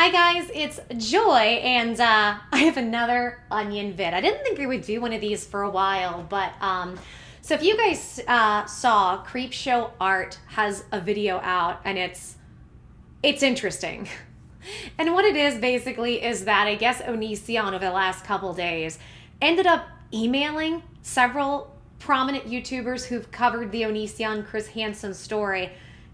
Hi guys, it's Joy, and I have another Onion vid. I didn't think we would do one of these for a while, but so if you guys saw, CreepShow Art has a video out, and it's interesting. And what it is basically is that I guess Onision over the last couple days ended up emailing several prominent YouTubers who've covered the Onision Chris Hansen story,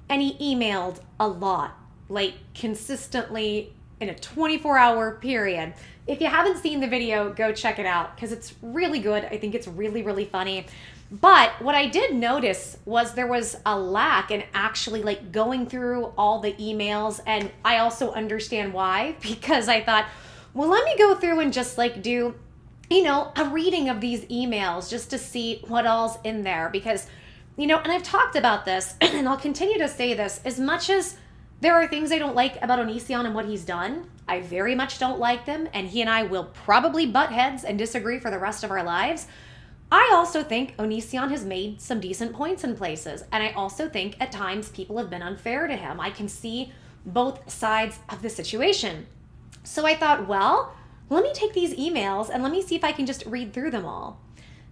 and he emailed a lot, like consistently in a 24-hour period. If you haven't seen the video, go check it out because it's really good. I think it's really, really funny. But what I did notice was there was a lack in actually like going through all the emails, and I also understand why, because I thought, well, let me go through and just like do, you know, a reading of these emails just to see what all's in there, because, you know, and I've talked about this and I'll continue to say this, as much as there are things I don't like about Onision and what he's done, I very much don't like them, and he and I will probably butt heads and disagree for the rest of our lives. I also think Onision has made some decent points in places, and I also think at times people have been unfair to him. I can see both sides of the situation. So I thought, well, let me take these emails and let me see if I can just read through them all.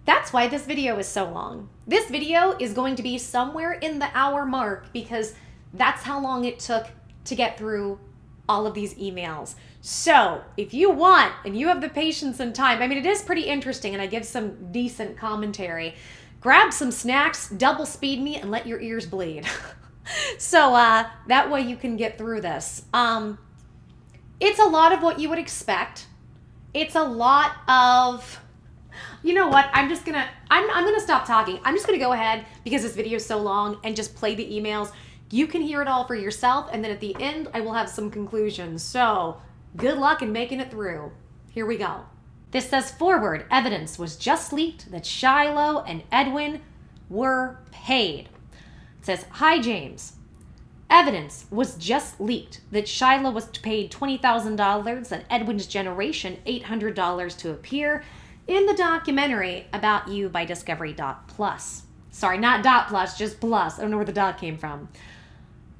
That's why this video is so long. This video is going to be somewhere in the hour mark because that's how long it took to get through all of these emails. So if you want and you have the patience and time, I mean, it is pretty interesting and I give some decent commentary. Grab some snacks, double speed me, and let your ears bleed. So that way you can get through this. It's a lot of what you would expect. It's a lot of, you know what, I'm gonna stop talking. I'm just gonna go ahead because this video is so long and just play the emails. You can hear it all for yourself, and then at the end, I will have some conclusions. So, good luck in making it through. Here we go. This says, forward, evidence was just leaked that Shiloh and Edwin were paid. It says, hi, James. Evidence was just leaked that Shiloh was paid $20,000 and Edwin's generation $800 to appear in the documentary About You by Discovery.Plus. Sorry, not dot plus, just plus. I don't know where the dot came from.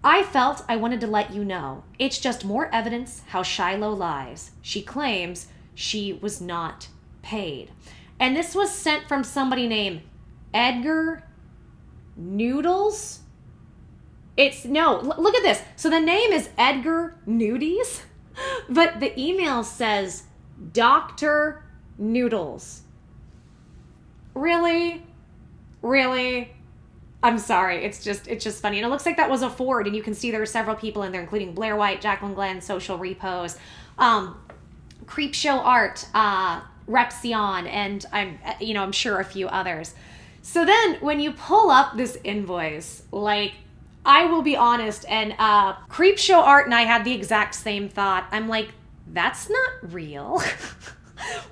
I felt I wanted to let you know. It's just more evidence how Shiloh lies. She claims she was not paid. And this was sent from somebody named Edgar Noodles. Look at this. So the name is Edgar Nudies, but the email says Dr. Noodles. Really? I'm sorry. It's just funny. And it looks like that was a Ford, and you can see there are several people in there, including Blair White, JaclynGlenn, Social Repose, CreepShow Art, Repzion, and I'm sure a few others. So then when you pull up this invoice, like, I will be honest, and CreepShow Art and I had the exact same thought. I'm like, that's not real.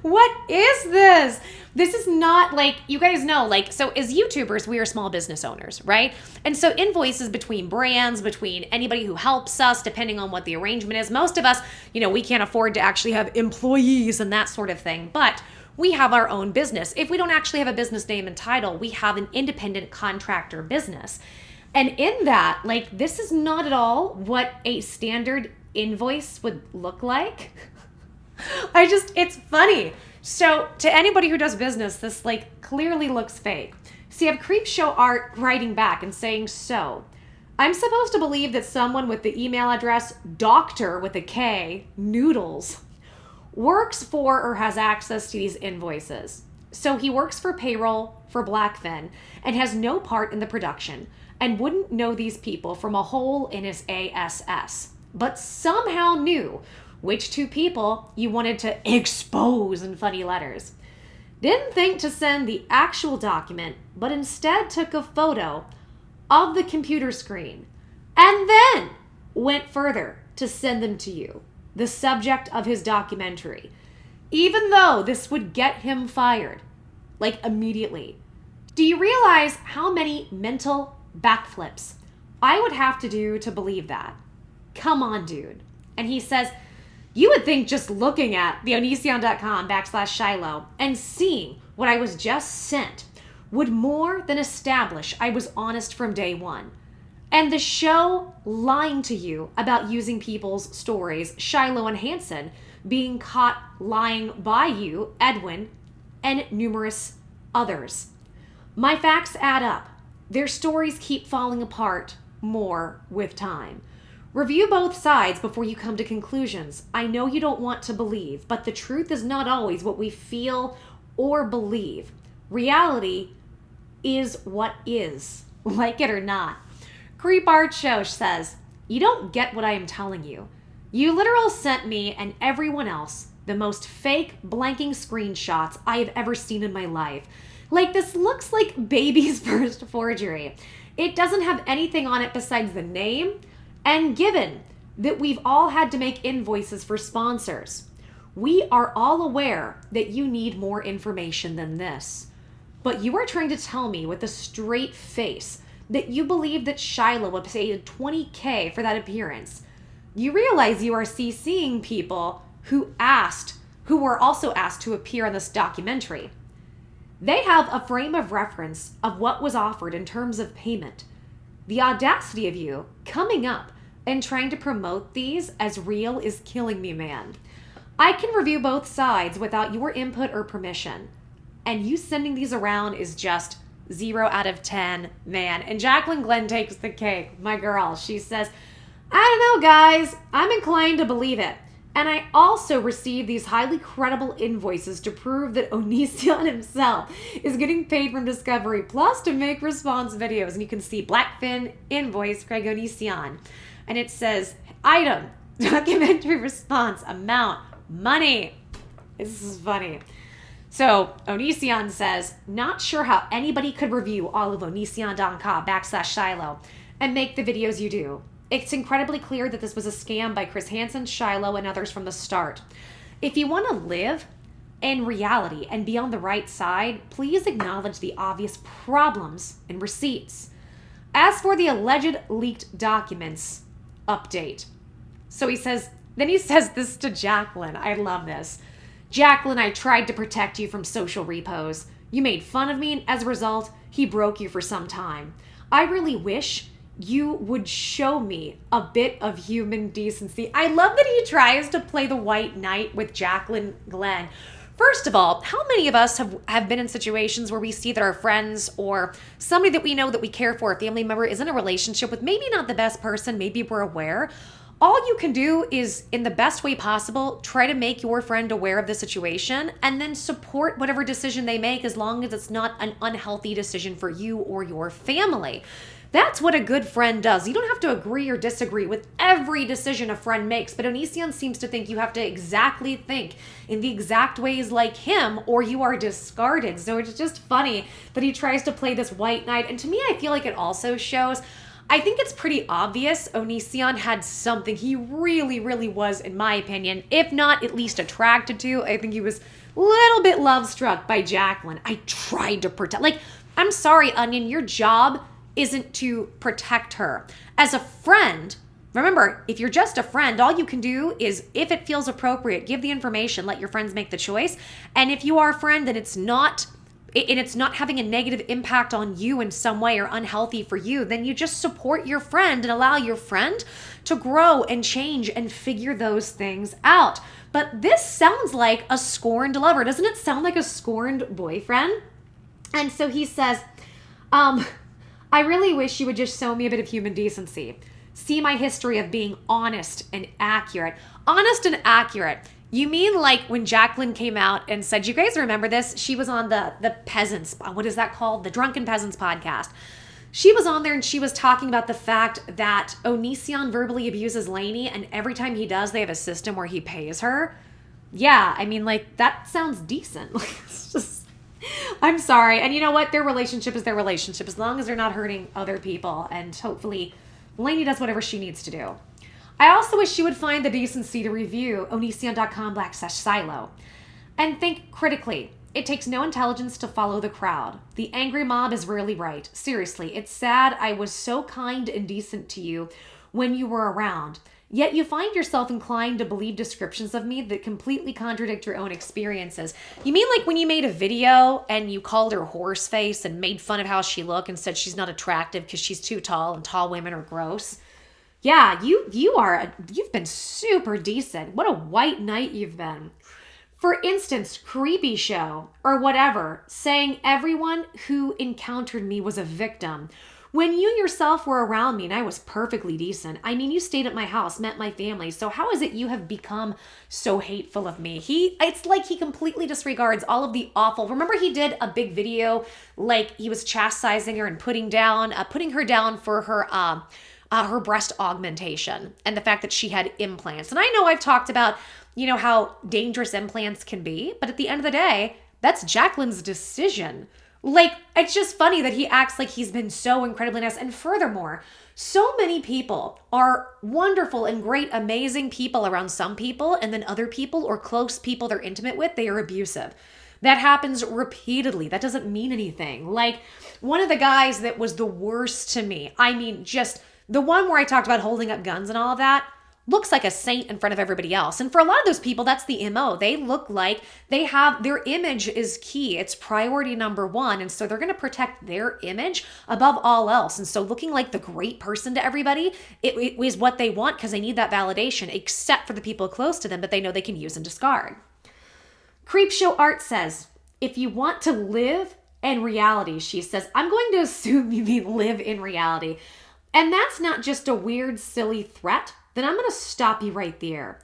What is this? This is not like, you guys know, like, so as YouTubers, we are small business owners, right? And so invoices between brands, between anybody who helps us, depending on what the arrangement is. Most of us, we can't afford to actually have employees and that sort of thing, but we have our own business. If we don't actually have a business name and title, we have an independent contractor business. And in that, like, this is not at all what a standard invoice would look like. It's funny. So to anybody who does business, this like clearly looks fake. So you have CreepShow Art writing back and saying, so I'm supposed to believe that someone with the email address Dr. with a K, Noodles, works for or has access to these invoices. So he works for payroll for Blackfin and has no part in the production and wouldn't know these people from a hole in his ASS, but somehow knew which two people you wanted to expose in funny letters. Didn't think to send the actual document, but instead took a photo of the computer screen and then went further to send them to you, the subject of his documentary, even though this would get him fired, like immediately. Do you realize how many mental backflips I would have to do to believe that? Come on, dude. And he says, you would think just looking at the onision.com/Shiloh and seeing what I was just sent would more than establish I was honest from day one. And the show lying to you about using people's stories, Shiloh and Hansen being caught lying by you, Edwin, and numerous others. My facts add up. Their stories keep falling apart more with time. Review both sides before you come to conclusions. I know you don't want to believe, but the truth is not always what we feel or believe. Reality is what is, like it or not. Creep Art Show says, you don't get what I am telling you. You literal sent me and everyone else the most fake blanking screenshots I have ever seen in my life. Like, this looks like baby's first forgery. It doesn't have anything on it besides the name, and given that we've all had to make invoices for sponsors, we are all aware that you need more information than this. But you are trying to tell me with a straight face that you believe that Shiloh paid $20,000 for that appearance. You realize you are CCing people who were also asked to appear in this documentary. They have a frame of reference of what was offered in terms of payment. The audacity of you coming up and trying to promote these as real is killing me, man. I can review both sides without your input or permission. And you sending these around is just 0 out of 10, man. And JaclynGlenn takes the cake, my girl. She says, I don't know, guys. I'm inclined to believe it. And I also received these highly credible invoices to prove that Onision himself is getting paid from Discovery Plus to make response videos. And you can see Blackfin invoice Craig Onision. And it says, item, documentary response, amount, money. This is funny. So Onision says, not sure how anybody could review all of onision.com/Shiloh and make the videos you do. It's incredibly clear that this was a scam by Chris Hansen, Shiloh, and others from the start. If you want to live in reality and be on the right side, please acknowledge the obvious problems and receipts. As for the alleged leaked documents, update. So he says this to Jaclyn. I love this. Jaclyn, I tried to protect you from social repos. You made fun of me, and as a result, he broke you for some time. I really wish you would show me a bit of human decency. I love that he tries to play the white knight with JaclynGlenn. First of all, how many of us have been in situations where we see that our friends or somebody that we know that we care for, a family member, is in a relationship with maybe not the best person, maybe we're aware. All you can do is, in the best way possible, try to make your friend aware of the situation and then support whatever decision they make as long as it's not an unhealthy decision for you or your family. That's what a good friend does. You don't have to agree or disagree with every decision a friend makes, but Onision seems to think you have to exactly think in the exact ways like him or you are discarded. So it's just funny that he tries to play this white knight. And to me, I feel like it also shows, I think it's pretty obvious Onision had something he really, really was, in my opinion, if not at least attracted to. I think he was a little bit love-struck by Jaclyn. I tried to protect, like, I'm sorry, Onion, your job isn't to protect her. As a friend, remember, if you're just a friend, all you can do is, if it feels appropriate, give the information, let your friends make the choice. And if you are a friend and it's not having a negative impact on you in some way or unhealthy for you, then you just support your friend and allow your friend to grow and change and figure those things out. But this sounds like a scorned lover. Doesn't it sound like a scorned boyfriend? And so he says, I really wish you would just show me a bit of human decency. See my history of being honest and accurate. Honest and accurate. You mean like when Jaclyn came out and said, you guys remember this? She was on the Peasants, what is that called? The Drunken Peasants podcast. She was on there and she was talking about the fact that Onision verbally abuses Lainey, and every time he does, they have a system where he pays her. Yeah, I mean, like, that sounds decent. It's just, I'm sorry. And you know what? Their relationship is their relationship, as long as they're not hurting other people. And hopefully Lainey does whatever she needs to do. I also wish she would find the decency to review onision.com/Shiloh and think critically. It takes no intelligence to follow the crowd. The angry mob is rarely right. Seriously, it's sad. I was so kind and decent to you when you were around. yet you find yourself inclined to believe descriptions of me that completely contradict your own experiences. You mean like when you made a video and you called her horse face and made fun of how she looked and said she's not attractive because she's too tall and tall women are gross? Yeah, you've been super decent. What a white knight you've been. For instance, CreepShow or whatever, saying everyone who encountered me was a victim. When you yourself were around me and I was perfectly decent, I mean, you stayed at my house, met my family. So how is it you have become so hateful of me? It's like he completely disregards all of the awful. Remember he did a big video, like he was chastising her and putting her down for her breast augmentation and the fact that she had implants. And I know I've talked about, how dangerous implants can be, but at the end of the day, that's Jaclyn's decision. Like, it's just funny that he acts like he's been so incredibly nice. And furthermore, so many people are wonderful and great, amazing people around some people, and then other people or close people they're intimate with, they are abusive. That happens repeatedly. That doesn't mean anything. Like, one of the guys that was the worst to me, I mean, just the one where I talked about holding up guns and all of that, looks like a saint in front of everybody else. And for a lot of those people, that's the MO. They look like their image is key. It's priority number one. And so they're going to protect their image above all else. And so looking like the great person to everybody, it is what they want because they need that validation, except for the people close to them that they know they can use and discard. CreepShow Art says, if you want to live in reality, she says, I'm going to assume you mean live in reality. And that's not just a weird, silly threat. Then I'm going to stop you right there.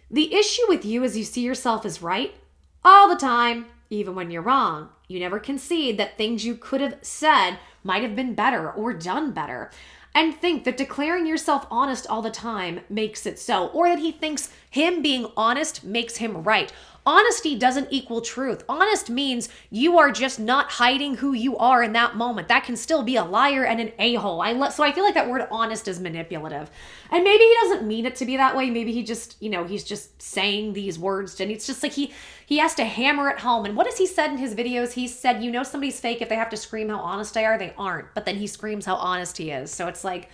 The issue with you is you see yourself as right all the time, even when you're wrong. You never concede that things you could have said might have been better or done better. And think that declaring yourself honest all the time makes it so, or that he thinks him being honest makes him right. Honesty doesn't equal truth. Honest means you are just not hiding who you are in that moment. That can still be a liar and an a-hole. So I feel like that word honest is manipulative. And maybe he doesn't mean it to be that way. Maybe he just, he's just saying these words and it's just like he has to hammer it home. And what has he said in his videos? He said, somebody's fake if they have to scream how honest they are, they aren't. But then he screams how honest he is. So it's like,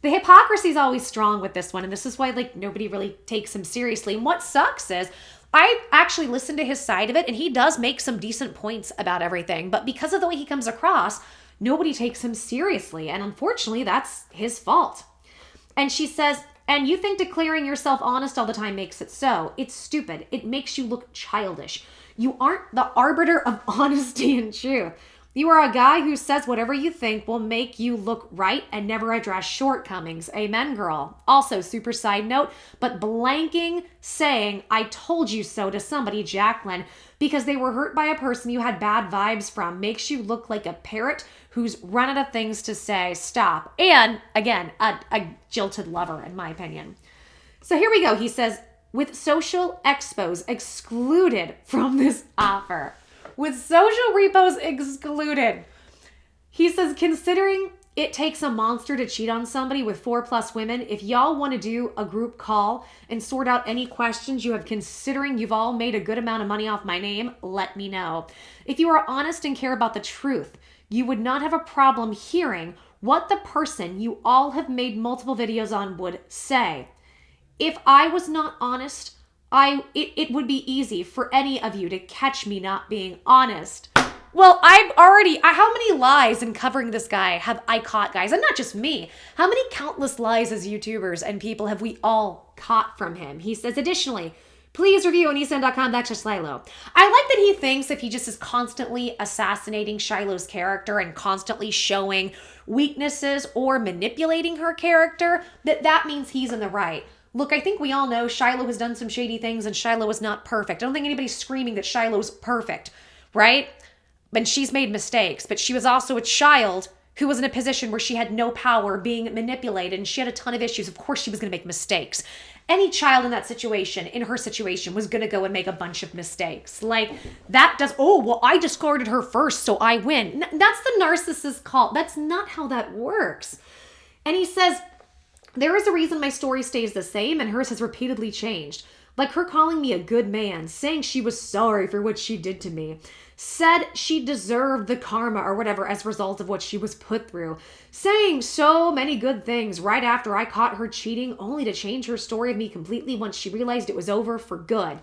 the hypocrisy is always strong with this one. And this is why nobody really takes him seriously. And what sucks is I actually listened to his side of it and he does make some decent points about everything. But because of the way he comes across, nobody takes him seriously. And unfortunately, that's his fault. And she says, and you think declaring yourself honest all the time makes it so. It's stupid. It makes you look childish. You aren't the arbiter of honesty and truth. You are a guy who says whatever you think will make you look right and never address shortcomings. Amen, girl. Also, super side note, but blanking saying, I told you so to somebody, Jaclyn, because they were hurt by a person you had bad vibes from makes you look like a parrot who's run out of things to say. Stop. And again, a jilted lover, in my opinion. So here we go. He says, with social expos excluded from this offer. With social repos excluded. He says, considering it takes a monster to cheat on somebody with 4+ women, if y'all want to do a group call and sort out any questions you have considering you've all made a good amount of money off my name, let me know. If you are honest and care about the truth, you would not have a problem hearing what the person you all have made multiple videos on would say. If I was not honest, it would be easy for any of you to catch me not being honest. Well, how many lies in covering this guy have I caught, guys? And not just me. How many countless lies as YouTubers and people have we all caught from him? He says, additionally, please review onision.com/Shiloh. I like that he thinks if he just is constantly assassinating Shiloh's character and constantly showing weaknesses or manipulating her character, that means he's in the right. Look, I think we all know Shiloh has done some shady things and Shiloh is not perfect. I don't think anybody's screaming that Shiloh's perfect, right? And she's made mistakes, but she was also a child who was in a position where she had no power, being manipulated, and she had a ton of issues. Of course she was going to make mistakes. Any child in that situation, in her situation, was going to go and make a bunch of mistakes. I discarded her first, so I win. That's the narcissist call. That's not how that works. And he says, there is a reason my story stays the same and hers has repeatedly changed. Like her calling me a good man, saying she was sorry for what she did to me, said she deserved the karma or whatever as a result of what she was put through, saying so many good things right after I caught her cheating, only to change her story of me completely once she realized it was over for good.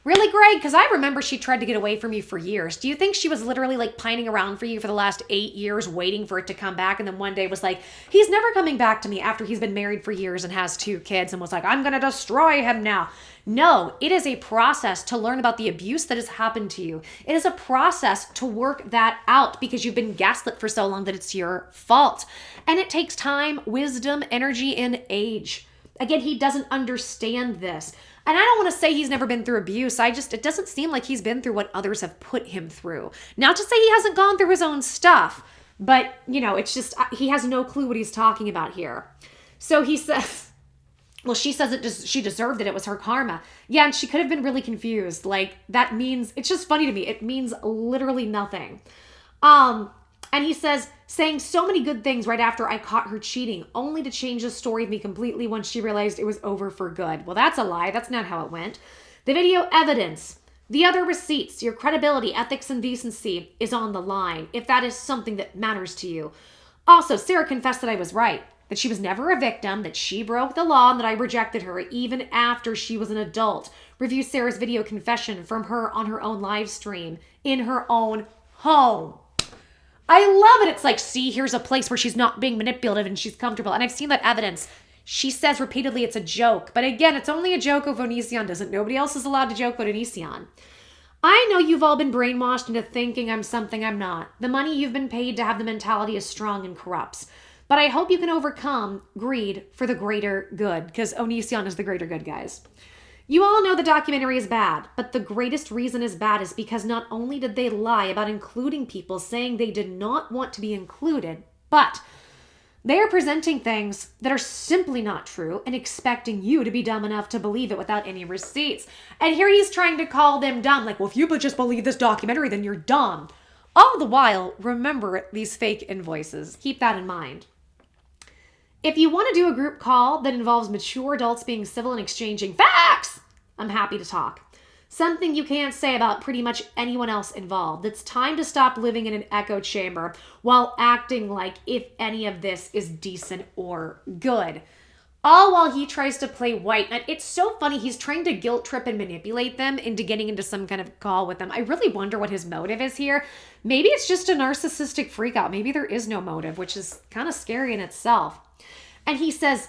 Really, Greg? Because I remember she tried to get away from you for years. Do you think she was literally like pining around for you for the last 8 years waiting for it to come back, and then one day was like, he's never coming back to me after he's been married for years and has 2 kids, and was like, I'm going to destroy him now? No, it is a process to learn about the abuse that has happened to you. It is a process to work that out because you've been gaslit for so long that it's your fault. And it takes time, wisdom, energy, and age. Again, he doesn't understand this. And I don't want to say he's never been through abuse. It doesn't seem like he's been through what others have put him through. Not to say he hasn't gone through his own stuff, but, it's just, he has no clue what he's talking about here. So he says, well, she says she deserved it. It was her karma. Yeah, and she could have been really confused. Like, that means, it's just funny to me. It means literally nothing. And he says, saying so many good things right after I caught her cheating, only to change the story of me completely once she realized it was over for good. Well, that's a lie. That's not how it went. The video evidence, the other receipts, your credibility, ethics, and decency is on the line, if that is something that matters to you. Also, Sarah confessed that I was right, that she was never a victim, that she broke the law, and that I rejected her even after she was an adult. Review Sarah's video confession from her on her own live stream in her own home. I love it. It's like, see, here's a place where she's not being manipulative and she's comfortable. And I've seen that evidence. She says repeatedly it's a joke. But again, it's only a joke if Onision doesn't. Nobody else is allowed to joke about Onision. I know you've all been brainwashed into thinking I'm something I'm not. The money you've been paid to have the mentality is strong and corrupts. But I hope you can overcome greed for the greater good. Because Onision is the greater good, guys. You all know the documentary is bad, but the greatest reason it's bad is because not only did they lie about including people saying they did not want to be included, but they are presenting things that are simply not true and expecting you to be dumb enough to believe it without any receipts. And here he's trying to call them dumb, like, well, if you just believe this documentary, then you're dumb. All the while, remember these fake invoices. Keep that in mind. If you want to do a group call that involves mature adults being civil and exchanging facts, I'm happy to talk. Something you can't say about pretty much anyone else involved. It's time to stop living in an echo chamber while acting like if any of this is decent or good. All while he tries to play white. And it's so funny. He's trying to guilt trip and manipulate them into getting into some kind of call with them. I really wonder what his motive is here. Maybe it's just a narcissistic freak out. Maybe there is no motive, which is kind of scary in itself. And he says,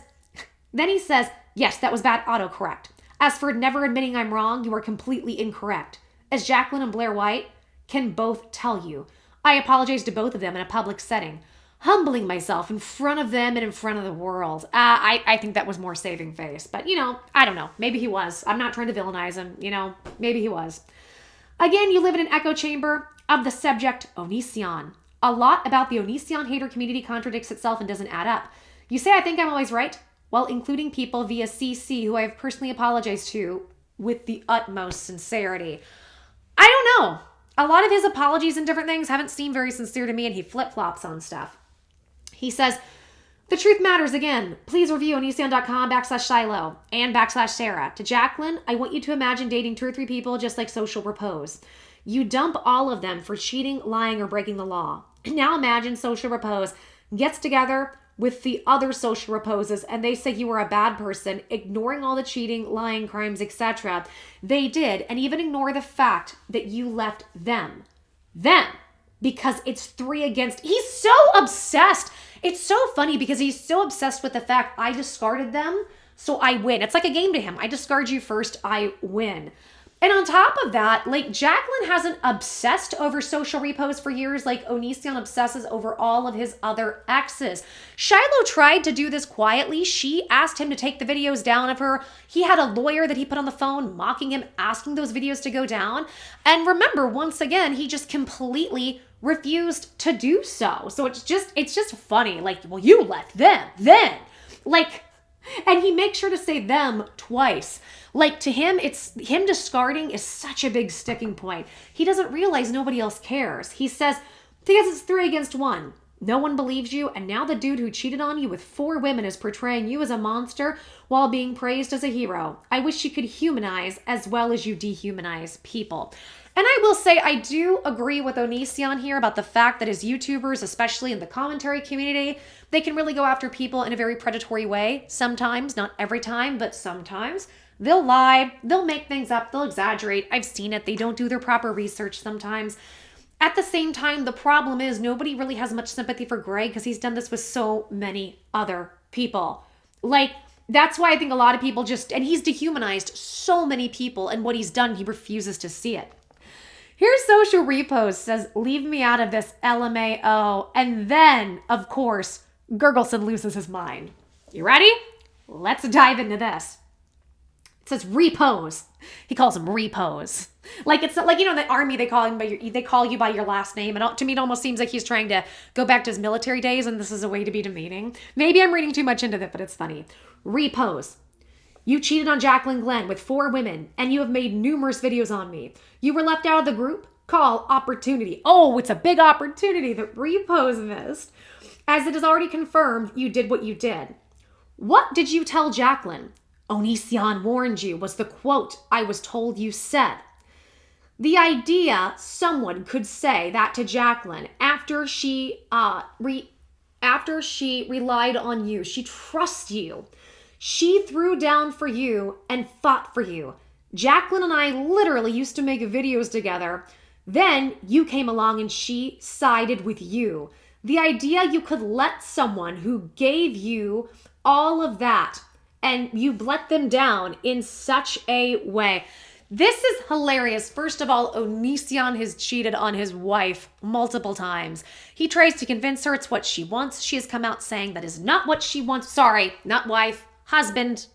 yes, that was bad autocorrect. As for never admitting I'm wrong, you are completely incorrect. As Jaclyn and Blair White can both tell you, I apologize to both of them in a public setting, humbling myself in front of them and in front of the world. I think that was more saving face. But, I don't know. Maybe he was. I'm not trying to villainize him. Maybe he was. Again, you live in an echo chamber of the subject Onision. A lot about the Onision hater community contradicts itself and doesn't add up. You say I think I'm always right? Well, including people via CC who I have personally apologized to with the utmost sincerity. I don't know. A lot of his apologies and different things haven't seemed very sincere to me, and he flip-flops on stuff. He says, the truth matters again. Please review onision.com/Shiloh and /Sarah. To Jaclyn, I want you to imagine dating 2 or 3 people just like social Repose. You dump all of them for cheating, lying, or breaking the law. Now imagine social Repose gets together with the other social Reposes and they say you were a bad person, ignoring all the cheating, lying, crimes, etc. They did, and even ignore the fact that you left them, because it's 3 against. He's so obsessed. It's so funny because he's so obsessed with the fact I discarded them, so I win. It's like a game to him. I discard you first, I win. And on top of that, like, Jaclyn hasn't obsessed over social Repose for years like Onision obsesses over all of his other exes. Shiloh tried to do this quietly. She asked him to take the videos down of her. He had a lawyer that he put on the phone mocking him, asking those videos to go down. And remember, once again, he just completely refused to do so. So it's just funny. Like, well, you left them then. Like, and he makes sure to say them twice. Like, to him, it's him discarding is such a big sticking point. He doesn't realize nobody else cares. He says, because it's 3 against 1. No one believes you, and now the dude who cheated on you with 4 women is portraying you as a monster while being praised as a hero. I wish you could humanize as well as you dehumanize people. And I will say, I do agree with Onision here about the fact that as YouTubers, especially in the commentary community, they can really go after people in a very predatory way. Sometimes, not every time, but sometimes. They'll lie, they'll make things up, they'll exaggerate. I've seen it. They don't do their proper research sometimes. At the same time, the problem is nobody really has much sympathy for Greg because he's done this with so many other people. Like, that's why I think a lot of people just, and he's dehumanized so many people, and what he's done, he refuses to see it. Here's Social Repose says, leave me out of this, LMAO. And then, of course, Gurgleson loses his mind. You ready? Let's dive into this. It says Repose. He calls him Repose. Like, it's not like, you know, in the army, they call you by your last name. And to me, it almost seems like he's trying to go back to his military days, and this is a way to be demeaning. Maybe I'm reading too much into it, but it's funny. Repose. You cheated on JaclynGlenn with 4 women, and you have made numerous videos on me. You were left out of the group. Call opportunity. Oh, it's a big opportunity that Repose missed. As it is already confirmed, you did what you did. What did you tell Jaclyn? Onision warned you was the quote I was told you said. The idea someone could say that to Jaclyn after she relied on you. She trusts you. She threw down for you and fought for you. Jaclyn and I literally used to make videos together. Then you came along and she sided with you. The idea you could let someone who gave you all of that and you let them down in such a way. This is hilarious. First of all, Onision has cheated on his wife multiple times. He tries to convince her it's what she wants. She has come out saying that is not what she wants. Sorry, not wife, husband.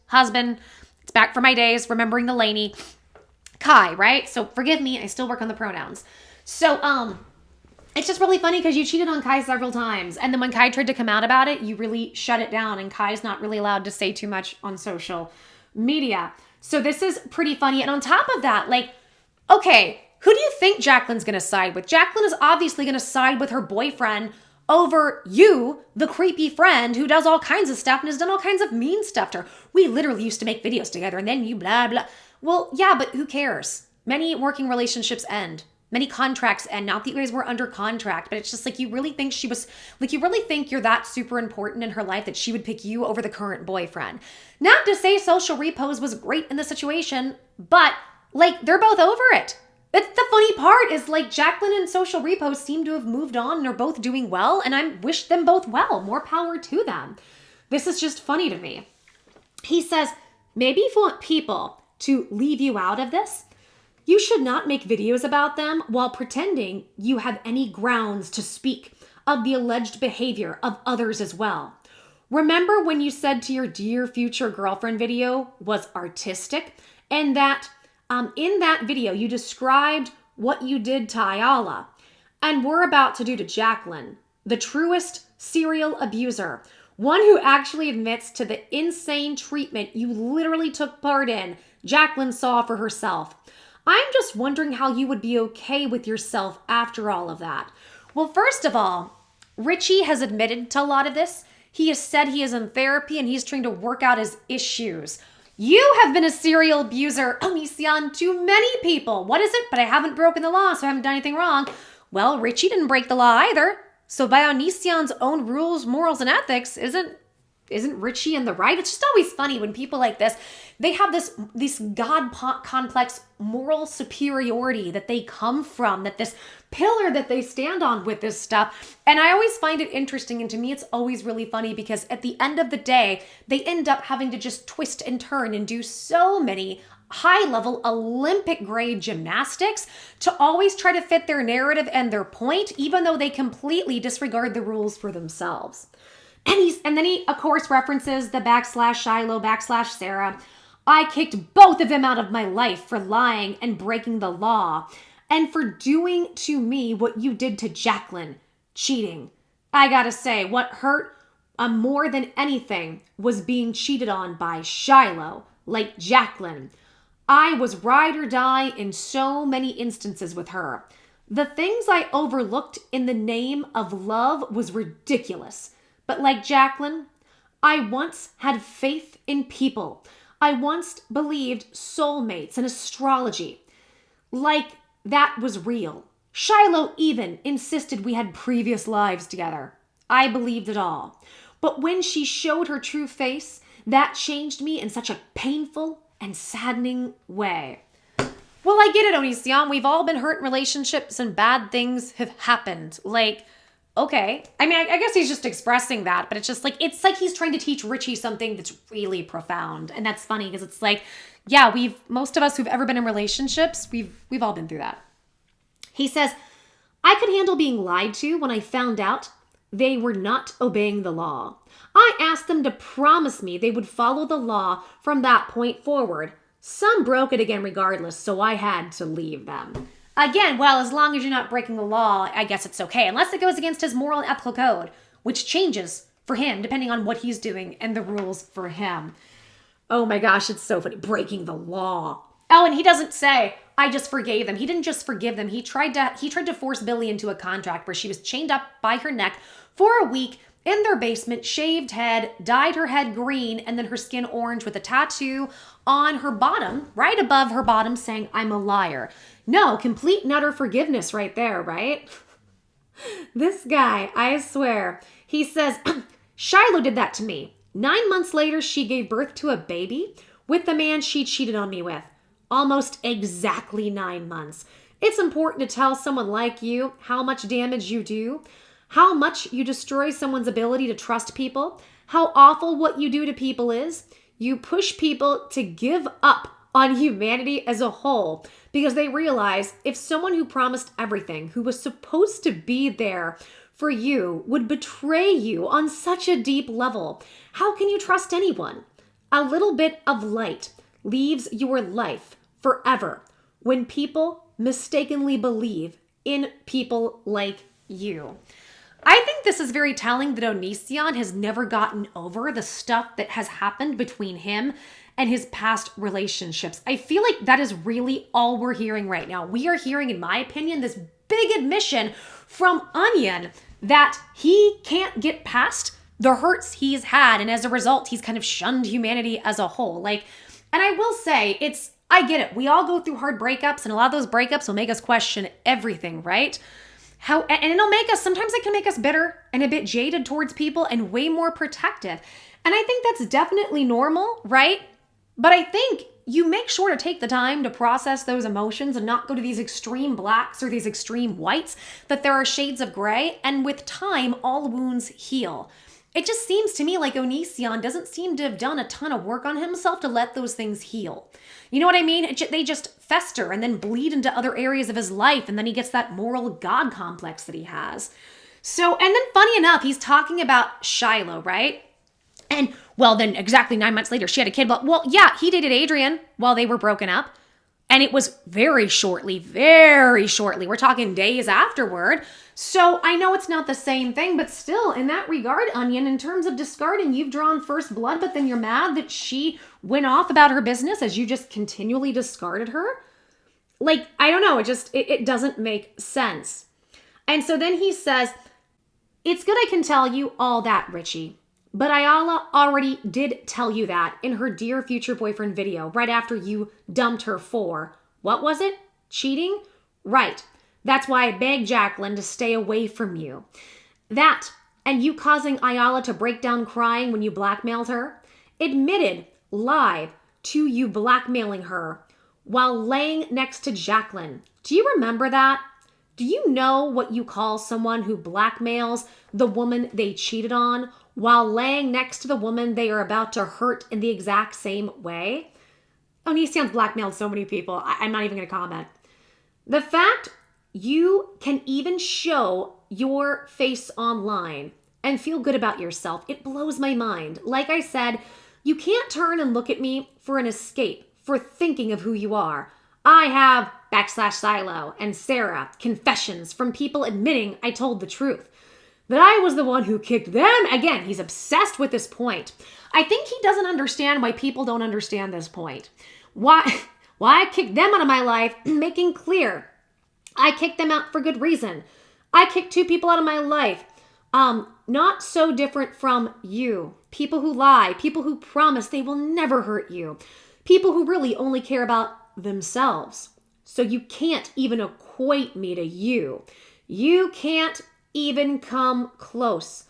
It's back for my days, remembering the Laney. Kai, right? So forgive me, I still work on the pronouns. So, it's just really funny because you cheated on Kai several times. And then when Kai tried to come out about it, you really shut it down. And Kai's not really allowed to say too much on social media. So this is pretty funny. And on top of that, like, okay, who do you think Jaclyn's going to side with? Jaclyn is obviously going to side with her boyfriend over you, the creepy friend who does all kinds of stuff and has done all kinds of mean stuff to her. We literally used to make videos together and then you blah, blah. Well, yeah, but who cares? Many working relationships end. Many contracts end. Not that you guys were under contract, but it's just like you really think you really think you're that super important in her life that she would pick you over the current boyfriend. Not to say Social Repose was great in the situation, but like they're both over it. That's the funny part is like Jaclyn and Social Repose seem to have moved on and are both doing well, and I wish them both well. More power to them. This is just funny to me. He says, maybe if you want people to leave you out of this, you should not make videos about them while pretending you have any grounds to speak of the alleged behavior of others as well. Remember when you said to your dear future girlfriend video was artistic, and that in that video you described what you did to Ayala and were about to do to Jaclyn, the truest serial abuser, one who actually admits to the insane treatment you literally took part in, Jaclyn saw for herself. I'm just wondering how you would be okay with yourself after all of that. Well, first of all, Richie has admitted to a lot of this. He has said he is in therapy and he's trying to work out his issues. You have been a serial abuser, Onision, to many people. What is it? But I haven't broken the law, so I haven't done anything wrong. Well, Richie didn't break the law either. So by Onision's own rules, morals, and ethics, isn't Richie in the right? It's just always funny when people like this, they have this God complex moral superiority that they come from, that this pillar that they stand on with this stuff. And I always find it interesting. And to me, it's always really funny because at the end of the day, they end up having to just twist and turn and do so many high-level Olympic grade gymnastics to always try to fit their narrative and their point, even though they completely disregard the rules for themselves. And then he, of course, references the /Shiloh, /Sarah. I kicked both of them out of my life for lying and breaking the law and for doing to me what you did to Jaclyn, cheating. I gotta say, what hurt more than anything was being cheated on by Shiloh, like Jaclyn. I was ride or die in so many instances with her. The things I overlooked in the name of love was ridiculous. But like Jaclyn, I once had faith in people. I once believed soulmates and astrology. Like that was real. Shiloh even insisted we had previous lives together. I believed it all. But when she showed her true face, that changed me in such a painful and saddening way. Well, I get it, Onision. We've all been hurt in relationships and bad things have happened. Like, okay. I mean, I guess he's just expressing that, but it's like he's trying to teach Richie something that's really profound. And that's funny because it's like, yeah, most of us who've ever been in relationships, we've all been through that. He says, I could handle being lied to when I found out they were not obeying the law. I asked them to promise me they would follow the law from that point forward. Some broke it again regardless, so I had to leave them. Again, well, as long as you're not breaking the law, I guess it's okay. Unless it goes against his moral and ethical code, which changes for him depending on what he's doing and the rules for him. Oh my gosh, it's so funny. Breaking the law. Oh, and he doesn't say, I just forgave them. He didn't just forgive them. He tried to force Billy into a contract where she was chained up by her neck for a week in their basement, shaved head, dyed her head green, and then her skin orange with a tattoo on her bottom, right above her bottom, saying, I'm a liar. No, complete and utter forgiveness right there, right? This guy, I swear, he says, Shiloh did that to me. 9 months later, she gave birth to a baby with the man she cheated on me with. Almost exactly 9 months. It's important to tell someone like you how much damage you do, how much you destroy someone's ability to trust people, how awful what you do to people is. You push people to give up on humanity as a whole because they realize if someone who promised everything, who was supposed to be there for you, would betray you on such a deep level, how can you trust anyone? A little bit of light leaves your life forever when people mistakenly believe in people like you. I think this is very telling that Onision has never gotten over the stuff that has happened between him and his past relationships. I feel like that is really all we're hearing right now. We are hearing, in my opinion, this big admission from Onion that he can't get past the hurts he's had, and as a result, he's kind of shunned humanity as a whole. And I will say, I get it. We all go through hard breakups, and a lot of those breakups will make us question everything, right? And sometimes it can make us bitter and a bit jaded towards people and way more protective. And I think that's definitely normal, right? But I think you make sure to take the time to process those emotions and not go to these extreme blacks or these extreme whites, that there are shades of gray. And with time, all wounds heal. It just seems to me like Onision doesn't seem to have done a ton of work on himself to let those things heal. You know what I mean? They just fester and then bleed into other areas of his life, and then he gets that moral God complex that he has. So, and then funny enough, he's talking about Shiloh, right? And, well, then exactly 9 months later, she had a kid. Well, yeah, he dated Adrian while they were broken up. And it was very shortly. We're talking days afterward. So I know it's not the same thing, but still, in that regard, Onion, in terms of discarding, you've drawn first blood, but then you're mad that she went off about her business as you just continually discarded her. I don't know. It doesn't make sense. And so then he says, it's good I can tell you all that, Richie. But Ayala already did tell you that in her Dear Future Boyfriend video right after you dumped her for, what was it? Cheating? Right. That's why I begged Jaclyn to stay away from you. That, and you causing Ayala to break down crying when you blackmailed her, admitted live to you blackmailing her while laying next to Jaclyn. Do you remember that? Do you know what you call someone who blackmails the woman they cheated on while laying next to the woman they are about to hurt in the exact same way? Onision's blackmailed so many people. I'm not even going to comment. The fact you can even show your face online and feel good about yourself, it blows my mind. Like I said, you can't turn and look at me for an escape, for thinking of who you are. I have /Shiloh and Sarah confessions from people admitting I told the truth. That I was the one who kicked them. Again, he's obsessed with this point. I think he doesn't understand why people don't understand this point. Why I kicked them out of my life, making clear I kicked them out for good reason. I kicked 2 people out of my life. Not so different from you. People who lie, people who promise they will never hurt you, people who really only care about themselves. So you can't even equate me to you. You can't even come close.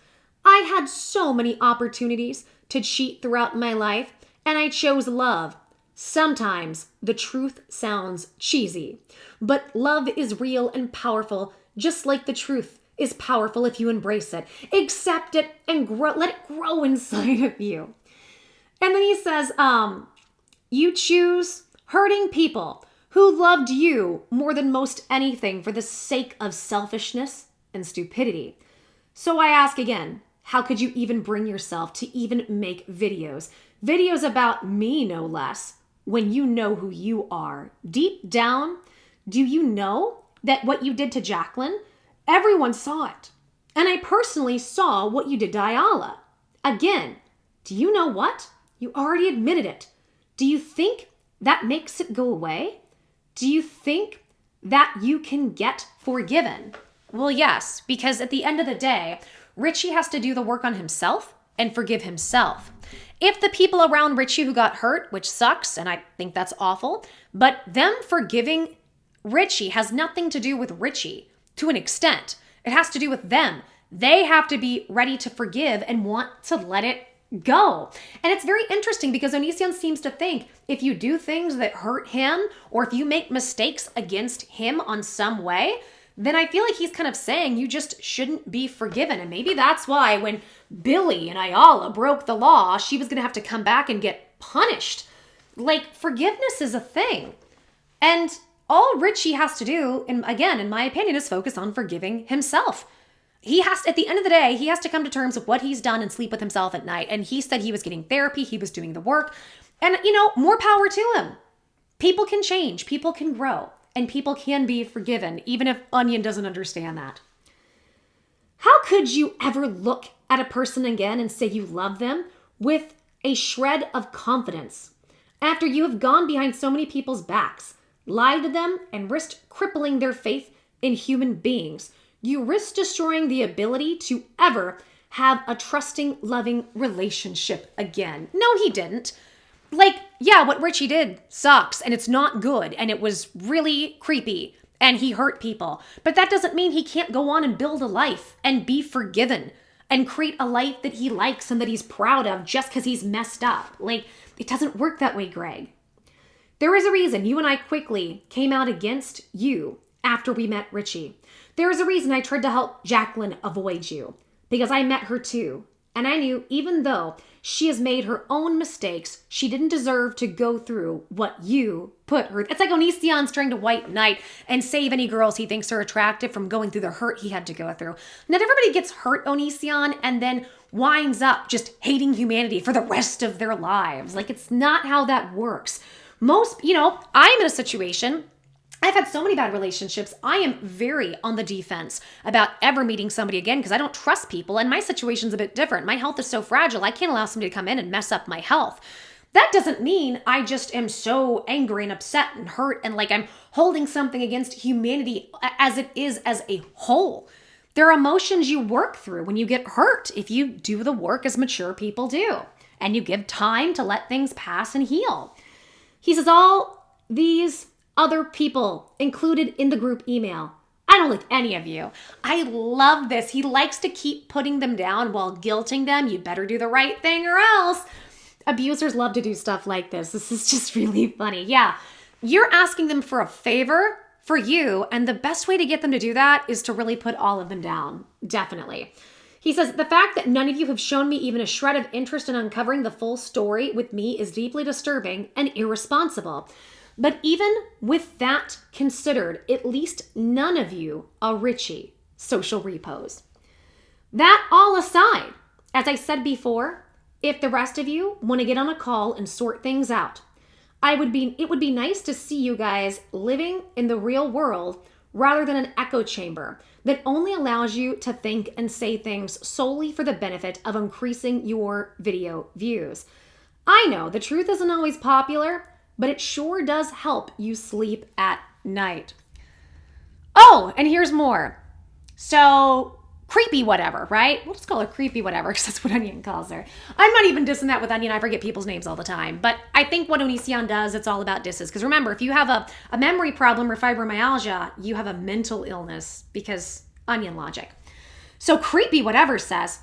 I had so many opportunities to cheat throughout my life, and I chose love. Sometimes the truth sounds cheesy, but love is real and powerful, just like the truth is powerful if you embrace it. Accept it and grow, let it grow inside of you. And then he says, you choose hurting people who loved you more than most anything for the sake of selfishness and stupidity. So I ask again, how could you even bring yourself to even make videos? Videos about me, no less, when you know who you are. Deep down, do you know that what you did to Jaclyn, everyone saw it. And I personally saw what you did to Ayala. Again, do you know what? You already admitted it. Do you think that makes it go away? Do you think that you can get forgiven? Well, yes, because at the end of the day, Richie has to do the work on himself and forgive himself. If the people around Richie who got hurt, which sucks, and I think that's awful, but them forgiving Richie has nothing to do with Richie to an extent. It has to do with them. They have to be ready to forgive and want to let it go. And it's very interesting because Onision seems to think if you do things that hurt him or if you make mistakes against him on some way, then I feel like he's kind of saying you just shouldn't be forgiven. And maybe that's why when Billy and Ayala broke the law, she was going to have to come back and get punished. Like, forgiveness is a thing. And all Richie has to do, and again, in my opinion, is focus on forgiving himself. He has, at the end of the day, he has to come to terms with what he's done and sleep with himself at night. And he said he was getting therapy, he was doing the work. And, more power to him. People can change, people can grow, and people can be forgiven, even if Onion doesn't understand that. How could you ever look at a person again and say you love them with a shred of confidence after you have gone behind so many people's backs, lied to them, and risked crippling their faith in human beings? You risk destroying the ability to ever have a trusting, loving relationship again. No, he didn't. Like, yeah, what Richie did sucks, and it's not good, and it was really creepy, and he hurt people. But that doesn't mean he can't go on and build a life and be forgiven and create a life that he likes and that he's proud of just because he's messed up. Like, it doesn't work that way, Greg. There is a reason you and I quickly came out against you after we met Richie. There is a reason I tried to help Jaclyn avoid you, because I met her too. And I knew even though she has made her own mistakes, she didn't deserve to go through what you put her. It's like Onision's trying to white knight and save any girls he thinks are attractive from going through the hurt he had to go through. Not everybody gets hurt, Onision, and then winds up just hating humanity for the rest of their lives. Like, it's not how that works. Most, I'm in a situation, I've had so many bad relationships. I am very on the defense about ever meeting somebody again because I don't trust people, and my situation's a bit different. My health is so fragile, I can't allow somebody to come in and mess up my health. That doesn't mean I just am so angry and upset and hurt and like I'm holding something against humanity as it is as a whole. There are emotions you work through when you get hurt if you do the work as mature people do, and you give time to let things pass and heal. He says all these other people included in the group email. I don't like any of you. I love this. He likes to keep putting them down while guilting them. You better do the right thing or else. Abusers love to do stuff like this. This is just really funny. Yeah, you're asking them for a favor for you, and the best way to get them to do that is to really put all of them down. Definitely. He says, the fact that none of you have shown me even a shred of interest in uncovering the full story with me is deeply disturbing and irresponsible. But even with that considered, at least none of you are Richie. Social repose. That all aside, as I said before, if the rest of you want to get on a call and sort things out, it would be nice to see you guys living in the real world rather than an echo chamber that only allows you to think and say things solely for the benefit of increasing your video views. I know the truth isn't always popular, but it sure does help you sleep at night. Oh, and here's more. So creepy whatever, right? We'll just call her creepy whatever because that's what Onion calls her. I'm not even dissing that with Onion. I forget people's names all the time. But I think what Onision does, it's all about disses. Because remember, if you have a memory problem or fibromyalgia, you have a mental illness because Onion logic. So creepy whatever says,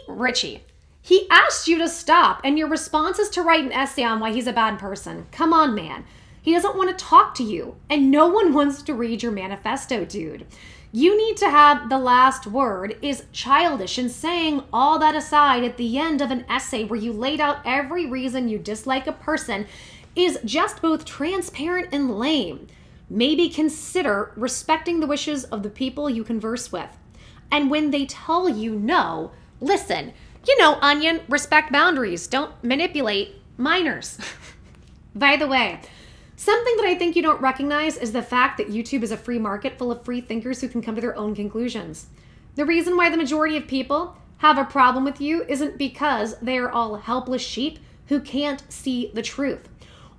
Richie, he asked you to stop and your response is to write an essay on why he's a bad person. Come on, man. He doesn't want to talk to you and no one wants to read your manifesto, dude. You need to have the last word is childish, and saying all that aside at the end of an essay where you laid out every reason you dislike a person is just both transparent and lame. Maybe consider respecting the wishes of the people you converse with. And when they tell you no, listen. You know, Onion, respect boundaries. Don't manipulate minors. By the way, something that I think you don't recognize is the fact that YouTube is a free market full of free thinkers who can come to their own conclusions. The reason why the majority of people have a problem with you isn't because they are all helpless sheep who can't see the truth,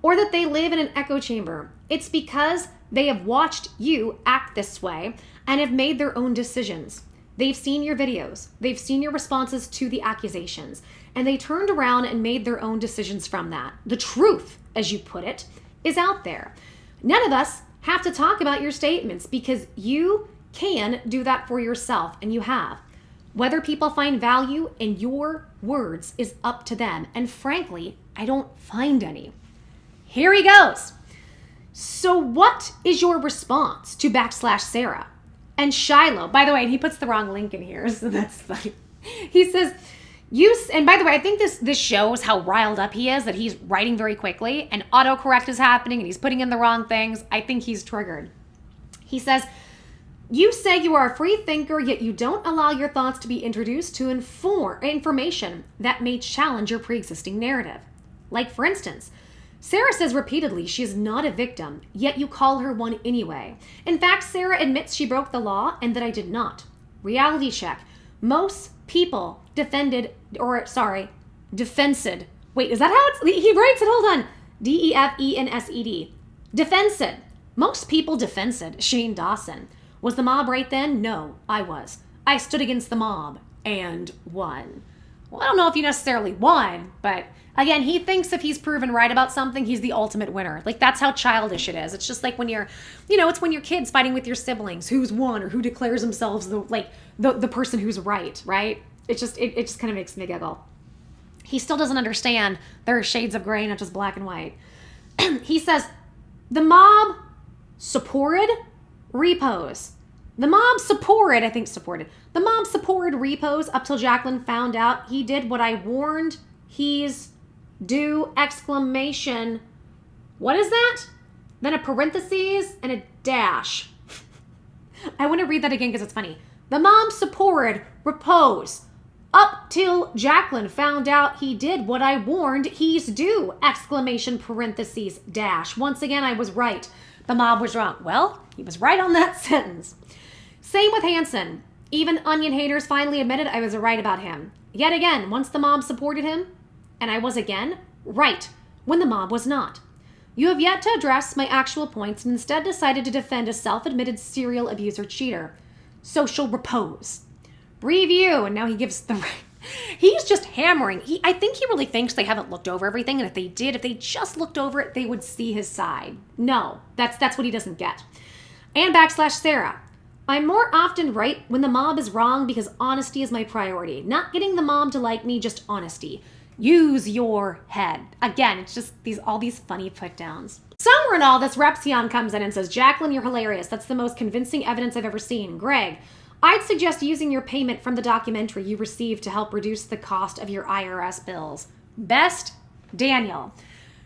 or that they live in an echo chamber. It's because they have watched you act this way and have made their own decisions. They've seen your videos, they've seen your responses to the accusations, and they turned around and made their own decisions from that. The truth, as you put it, is out there. None of us have to talk about your statements because you can do that for yourself, and you have. Whether people find value in your words is up to them, and frankly, I don't find any. Here he goes. So what is your response to /Sarah? And Shiloh, by the way, and he puts the wrong link in here, so that's funny. He says, and by the way, I think this shows how riled up he is, that he's writing very quickly and autocorrect is happening and he's putting in the wrong things. I think he's triggered. He says, you say you are a free thinker, yet you don't allow your thoughts to be introduced to information that may challenge your pre-existing narrative. Like, for instance, Sarah says repeatedly she is not a victim, yet you call her one anyway. In fact, Sarah admits she broke the law and that I did not. Reality check. Most people defended. Wait, is that how he writes it? Hold on. Defensed. Defensed. Most people defensed Shane Dawson. Was the mob right then? No, I was. I stood against the mob and won. Well, I don't know if you necessarily won, but again, he thinks if he's proven right about something, he's the ultimate winner. Like, that's how childish it is. It's just like when it's when your kids fighting with your siblings, who's won or who declares themselves the person who's right? It just kind of makes me giggle. He still doesn't understand there are shades of gray, not just black and white. He says, the mob supported Repose. The mob supported Repose up till Jaclyn found out he did what I warned he's do! Exclamation. What is that? Then a parentheses and a dash. I want to read that again because it's funny. The mom supported Repose up till Jaclyn found out he did what I warned he's do! Exclamation parentheses dash. Once again, I was right. The mob was wrong. Well, he was right on that sentence. Same with Hansen. Even Onion haters finally admitted I was right about him. Yet again, once the mob supported him, and I was again right when the mob was not. You have yet to address my actual points and instead decided to defend a self-admitted serial abuser cheater. Social Repose. Review, and now he gives the... He's just hammering. I think he really thinks they haven't looked over everything, and if they just looked over it, they would see his side. No, that's what he doesn't get. And /Sarah. I'm more often right when the mob is wrong because honesty is my priority. Not getting the mob to like me, just honesty. Use your head. Again, it's just all these funny put downs. Somewhere in all this, Repzion comes in and says, Jaclyn, you're hilarious. That's the most convincing evidence I've ever seen. Greg, I'd suggest using your payment from the documentary you received to help reduce the cost of your IRS bills. Best, Daniel.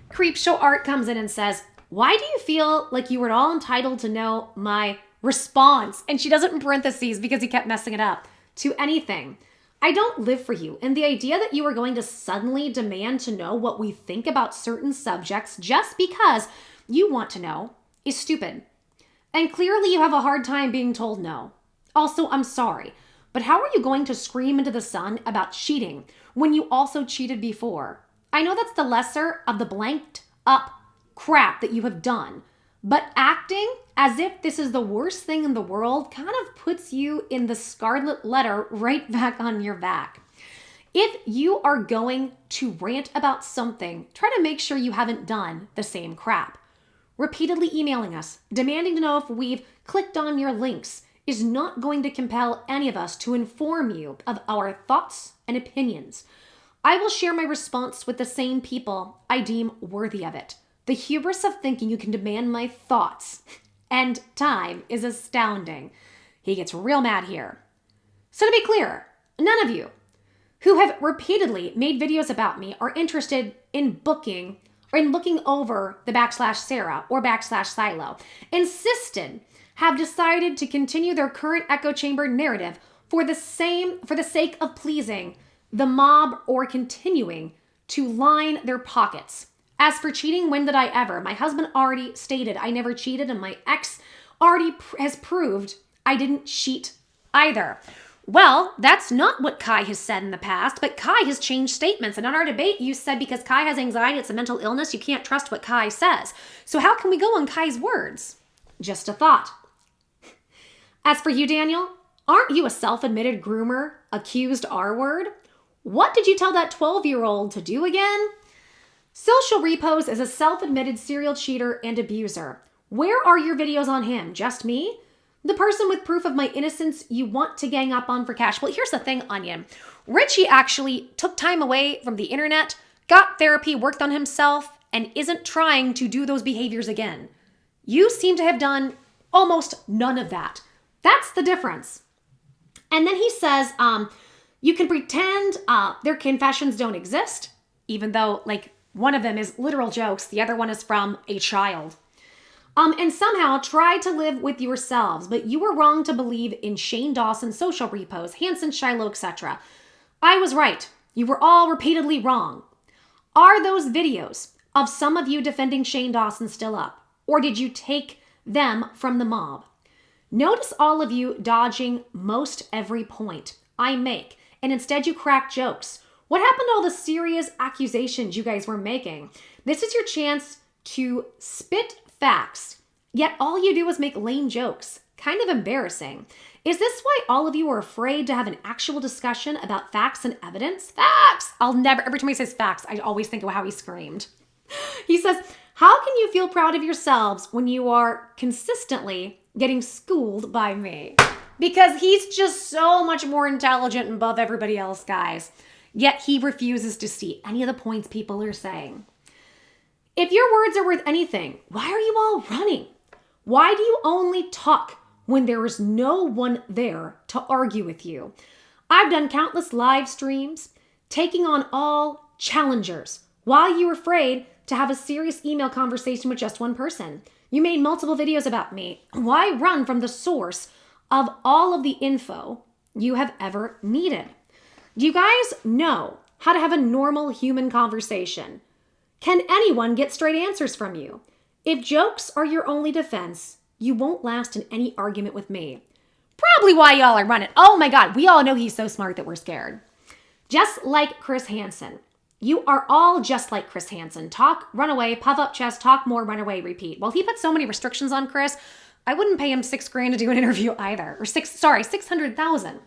CreepShow Art comes in and says, why do you feel like you were all entitled to know my response? And she does it in parentheses because he kept messing it up. To anything. I don't live for you, and the idea that you are going to suddenly demand to know what we think about certain subjects just because you want to know is stupid. And clearly you have a hard time being told no. Also, I'm sorry, but how are you going to scream into the sun about cheating when you also cheated before? I know that's the lesser of the blanked up crap that you have done, But acting as if this is the worst thing in the world kind of puts you in the scarlet letter right back on your back. If you are going to rant about something, try to make sure you haven't done the same crap. Repeatedly emailing us, demanding to know if we've clicked on your links, is not going to compel any of us to inform you of our thoughts and opinions. I will share my response with the same people I deem worthy of it. The hubris of thinking you can demand my thoughts and time is astounding. He gets real mad here. So to be clear, none of you who have repeatedly made videos about me are interested in booking or in looking over the /Sarah or /Shiloh. Insisted have decided to continue their current echo chamber narrative for the sake of pleasing the mob or continuing to line their pockets. As for cheating, when did I ever? My husband already stated I never cheated, and my ex already has proved I didn't cheat either. Well, that's not what Kai has said in the past, but Kai has changed statements. And on our debate, you said because Kai has anxiety, it's a mental illness, you can't trust what Kai says. So how can we go on Kai's words? Just a thought. As for you, Daniel, aren't you a self-admitted groomer, accused R-word? What did you tell that 12-year-old to do again? Social Repose is a self-admitted serial cheater and abuser. Where are your videos on him? Just me? The person with proof of my innocence you want to gang up on for cash. Well, here's the thing, Onion. Richie actually took time away from the internet, got therapy, worked on himself, and isn't trying to do those behaviors again. You seem to have done almost none of that. That's the difference. And then he says, you can pretend their confessions don't exist, even though, like, one of them is literal jokes, the other one is from a child. And somehow try to live with yourselves, but you were wrong to believe in Shane Dawson, Social Repose, Hansen, Shiloh, etc. I was right. You were all repeatedly wrong. Are those videos of some of you defending Shane Dawson still up? Or did you take them from the mob? Notice all of you dodging most every point I make, and instead you crack jokes. What happened to all the serious accusations you guys were making? This is your chance to spit facts, yet all you do is make lame jokes. Kind of embarrassing. Is this why all of you are afraid to have an actual discussion about facts and evidence? Facts! Every time he says facts, I always think of how he screamed. He says, how can you feel proud of yourselves when you are consistently getting schooled by me? Because he's just so much more intelligent and above everybody else, guys. Yet he refuses to see any of the points people are saying. If your words are worth anything, why are you all running? Why do you only talk when there is no one there to argue with you? I've done countless live streams, taking on all challengers. Why are you afraid to have a serious email conversation with just one person? You made multiple videos about me. Why run from the source of all of the info you have ever needed? Do you guys know how to have a normal human conversation? Can anyone get straight answers from you? If jokes are your only defense, you won't last in any argument with me. Probably why y'all are running. Oh my God, we all know he's so smart that we're scared. Just like Chris Hansen. You are all just like Chris Hansen. Talk, run away, puff up chest, talk more, run away, repeat. Well, he put so many restrictions on Chris, I wouldn't pay him $6,000 to do an interview either. Or 600,000.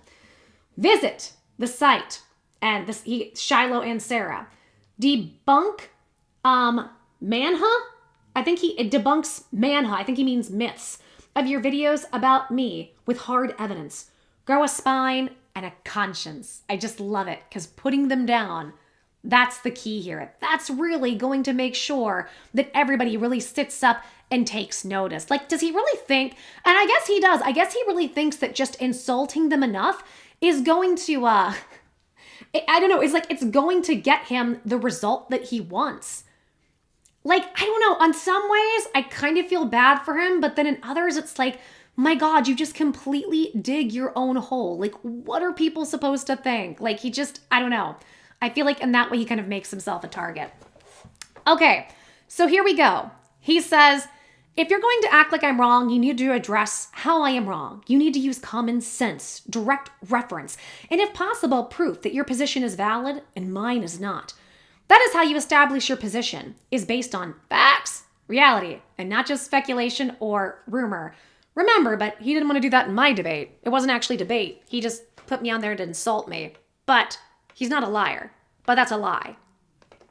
Visit the site and Shiloh and Sarah. Debunk manha? I think he debunks manha. I think he means myths of your videos about me with hard evidence. Grow a spine and a conscience. I just love it because putting them down, that's the key here. That's really going to make sure that everybody really sits up and takes notice. Like, does he really think, and I guess he does, I guess he really thinks that just insulting them enough is going to, I don't know, it's like it's going to get him the result that he wants. Like, I don't know, on some ways, I kind of feel bad for him, but then in others, it's like, my God, you just completely dig your own hole. Like, what are people supposed to think? Like, he just, I don't know. I feel like in that way, he kind of makes himself a target. Okay, so here we go. He says, if you're going to act like I'm wrong, you need to address how I am wrong. You need to use common sense, direct reference, and if possible, proof that your position is valid and mine is not. That is how you establish your position, is based on facts, reality, and not just speculation or rumor. Remember, but he didn't want to do that in my debate. It wasn't actually debate. He just put me on there to insult me. But he's not a liar. But that's a lie.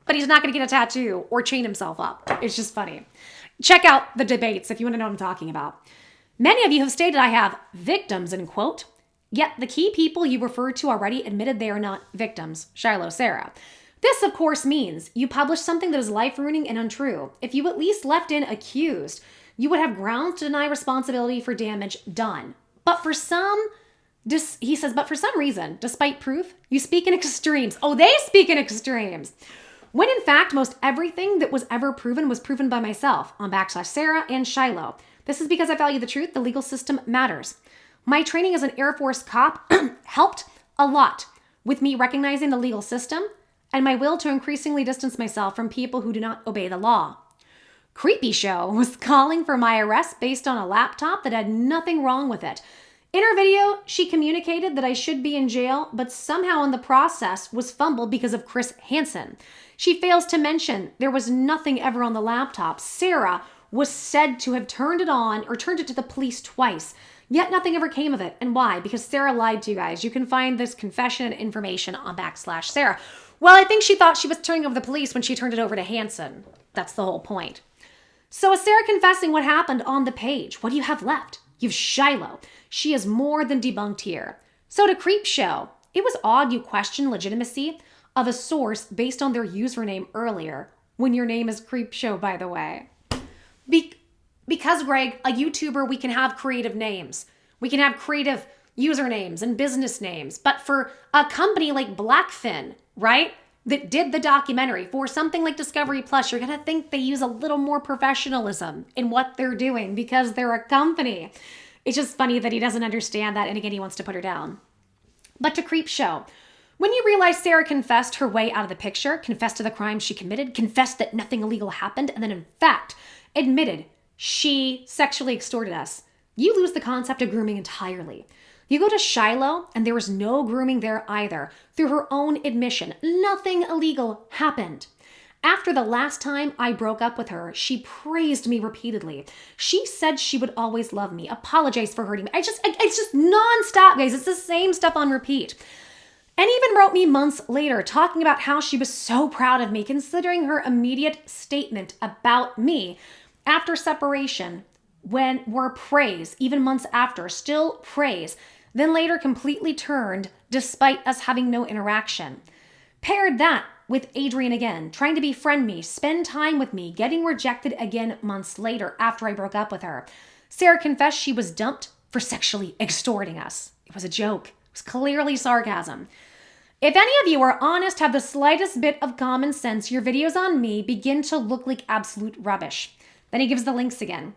But he's not going to get a tattoo or chain himself up. It's just funny. Check out the debates if you want to know what I'm talking about. Many of you have stated I have victims, in quote. Yet the key people you referred to already admitted they are not victims. Shiloh, Sarah. This, of course, means you published something that is life-ruining and untrue. If you at least left in accused, you would have grounds to deny responsibility for damage done. But for some, he says, but for some reason, despite proof, you speak in extremes. Oh, they speak in extremes. When in fact, most everything that was ever proven was proven by myself on /Sarah and Shiloh. This is because I value the truth. The legal system matters. My training as an Air Force cop helped a lot with me recognizing the legal system and my will to increasingly distance myself from people who do not obey the law. CreepShow was calling for my arrest based on a laptop that had nothing wrong with it. In her video, she communicated that I should be in jail, but somehow in the process was fumbled because of Chris Hansen. She fails to mention there was nothing ever on the laptop. Sarah was said to have turned it on or turned it to the police twice, yet nothing ever came of it. And why? Because Sarah lied to you guys. You can find this confession and information on /Sarah. Well, I think she thought she was turning over the police when she turned it over to Hansen. That's the whole point. So is Sarah confessing what happened on the page? What do you have left? You've Shiloh. She is more than debunked here. So to CreepShow, it was odd you questioned legitimacy of a source based on their username earlier, when your name is CreepShow, by the way. Because, Greg, a YouTuber, we can have creative names. We can have creative usernames and business names. But for a company like Blackfin, right, that did the documentary, for something like Discovery Plus, you're going to think they use a little more professionalism in what they're doing because they're a company. It's just funny that he doesn't understand that, and again, he wants to put her down. But to CreepShow, when you realize Sarah confessed her way out of the picture, confessed to the crimes she committed, confessed that nothing illegal happened, and then in fact admitted she sexually extorted us, you lose the concept of grooming entirely. You go to Shiloh, and there was no grooming there either. Through her own admission, nothing illegal happened. After the last time I broke up with her, she praised me repeatedly. She said she would always love me, apologized for hurting me. It's just nonstop, guys. It's the same stuff on repeat. And even wrote me months later talking about how she was so proud of me, considering her immediate statement about me after separation when were praise, even months after, still praise, then later completely turned despite us having no interaction. Paired that with Adrian again, trying to befriend me, spend time with me, getting rejected again months later after I broke up with her. Sarah confessed she was dumped for sexually extorting us. It was a joke. It was clearly sarcasm. If any of you are honest, have the slightest bit of common sense, your videos on me begin to look like absolute rubbish. Then he gives the links again.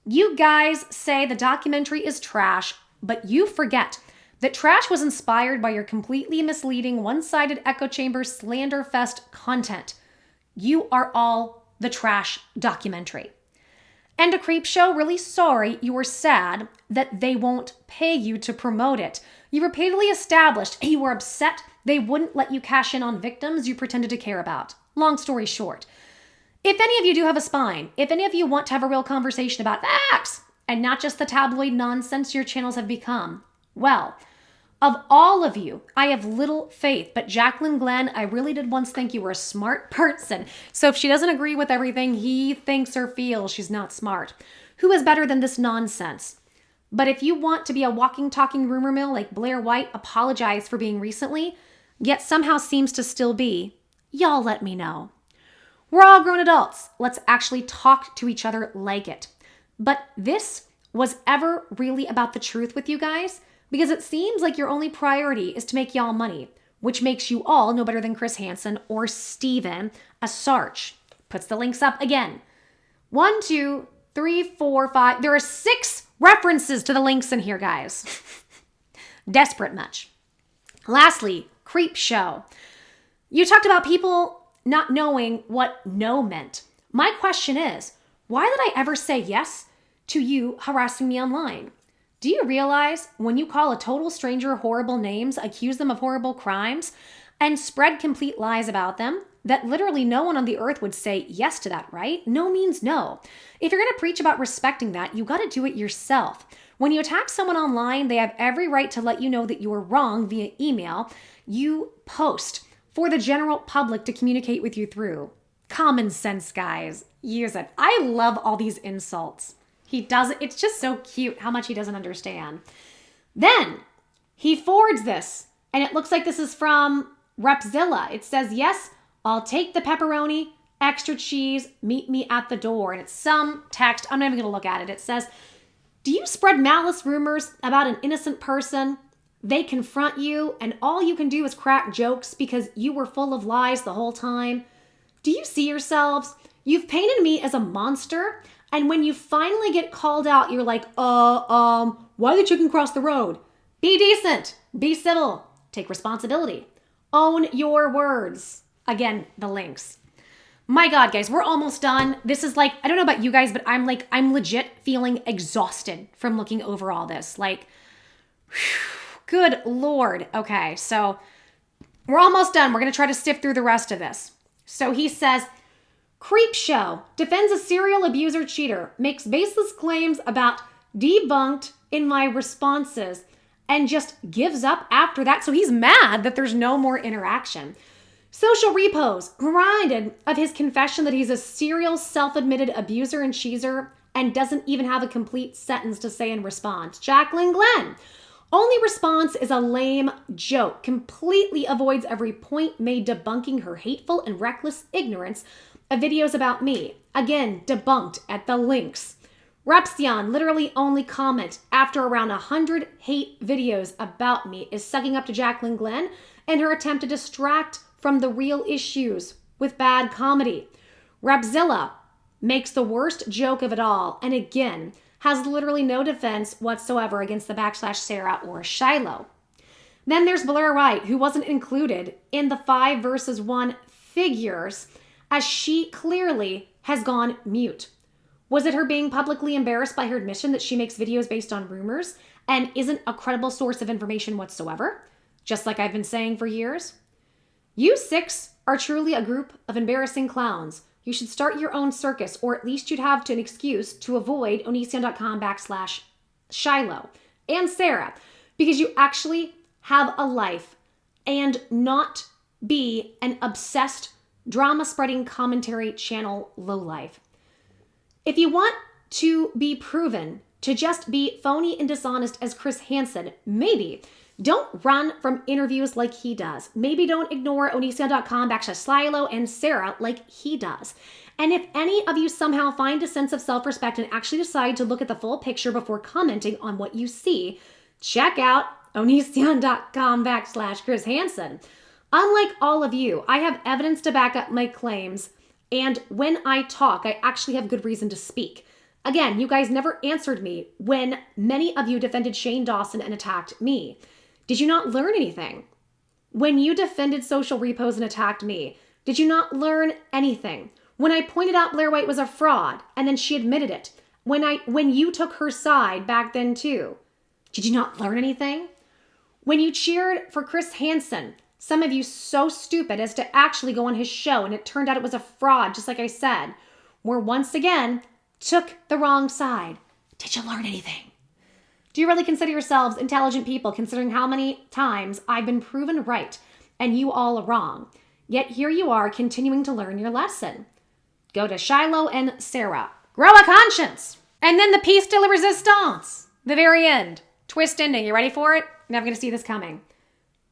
You guys say the documentary is trash, but you forget that trash was inspired by your completely misleading, one-sided echo chamber slander fest content. You are all the trash documentary. And to CreepShow, really sorry you were sad that they won't pay you to promote it. You repeatedly established you were upset they wouldn't let you cash in on victims you pretended to care about. Long story short, if any of you do have a spine, if any of you want to have a real conversation about facts and not just the tabloid nonsense your channels have become, well, of all of you, I have little faith, but JaclynGlenn, I really did once think you were a smart person. So if she doesn't agree with everything he thinks or feels, she's not smart. Who is better than this nonsense? But if you want to be a walking, talking rumor mill like Blair White apologized for being recently, yet somehow seems to still be, y'all let me know. We're all grown adults. Let's actually talk to each other like it. But this was ever really about the truth with you guys? Because it seems like your only priority is to make y'all money, which makes you all no better than Chris Hansen or Steven Asarch. Puts the links up again. 1, 2, 3, 4, 5. There are 6 references to the links in here, guys. Desperate much. Lastly, CreepShow. You talked about people not knowing what no meant. My question is, why did I ever say yes to you harassing me online? Do you realize when you call a total stranger horrible names, accuse them of horrible crimes, and spread complete lies about them, that literally no one on the earth would say yes to that, right? No means no. If you're going to preach about respecting that, you got to do it yourself. When you attack someone online, they have every right to let you know that you are wrong via email. You post for the general public to communicate with you through. Common sense, guys. Use it. I love all these insults. He does it. It's just so cute how much he doesn't understand. Then he forwards this, and it looks like this is from Repzilla. It says, yes, I'll take the pepperoni, extra cheese, meet me at the door. And it's some text. I'm not even going to look at it. It says, do you spread malice rumors about an innocent person? They confront you, and all you can do is crack jokes because you were full of lies the whole time. Do you see yourselves? You've painted me as a monster, and when you finally get called out, you're like, why the chicken cross the road? Be decent, be civil, take responsibility, own your words. Again, the links. My God, guys, we're almost done. This is like, I don't know about you guys, but I'm legit feeling exhausted from looking over all this. Like, whew, good Lord. Okay, so we're almost done. We're going to try to sift through the rest of this. So he says, CreepShow defends a serial abuser cheater, makes baseless claims about debunked in my responses, and just gives up after that. So he's mad that there's no more interaction. Social Repose reminded of his confession that he's a serial self-admitted abuser and cheeser and doesn't even have a complete sentence to say in response. JaclynGlenn. Only response is a lame joke. Completely avoids every point made debunking her hateful and reckless ignorance of videos about me. Again, debunked at the links. Repzion literally only comment after around 100 hate videos about me is sucking up to JaclynGlenn and her attempt to distract from the real issues with bad comedy. Repzilla makes the worst joke of it all, and again, has literally no defense whatsoever against the /Sarah or Shiloh. Then there's Blair White, who wasn't included in the 5 versus 1 figures, as she clearly has gone mute. Was it her being publicly embarrassed by her admission that she makes videos based on rumors and isn't a credible source of information whatsoever? Just like I've been saying for years. You 6 are truly a group of embarrassing clowns. You should start your own circus, or at least you'd have an excuse to avoid Onision.com /Shiloh and Sarah, because you actually have a life and not be an obsessed drama-spreading commentary channel lowlife. If you want to be proven to just be phony and dishonest as Chris Hansen, maybe don't run from interviews like he does. Maybe don't ignore Onision.com /Shiloh and Sarah like he does. And if any of you somehow find a sense of self-respect and actually decide to look at the full picture before commenting on what you see, check out Onision.com /Chris Hansen. Unlike all of you, I have evidence to back up my claims, and when I talk, I actually have good reason to speak. Again, you guys never answered me when many of you defended Shane Dawson and attacked me. Did you not learn anything? When you defended Social Repose and attacked me, did you not learn anything? When I pointed out Blair White was a fraud and then she admitted it, when you took her side back then too, did you not learn anything? When you cheered for Chris Hansen, some of you so stupid as to actually go on his show and it turned out it was a fraud, just like I said, were once again took the wrong side. Did you learn anything? Do you really consider yourselves intelligent people, considering how many times I've been proven right and you all are wrong? Yet here you are continuing to learn your lesson. Go to Shiloh and Sarah. Grow a conscience. And then the piece de la resistance. The very end. Twist ending. You ready for it? You're never going to see this coming.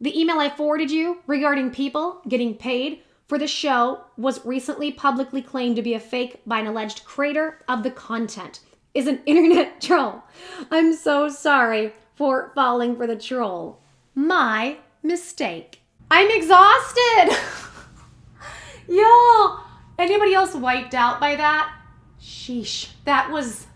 The email I forwarded you regarding people getting paid for the show was recently publicly claimed to be a fake by an alleged creator of the content. Is an internet troll. I'm so sorry for falling for the troll. My mistake. I'm exhausted. Y'all, anybody else wiped out by that? Sheesh, that was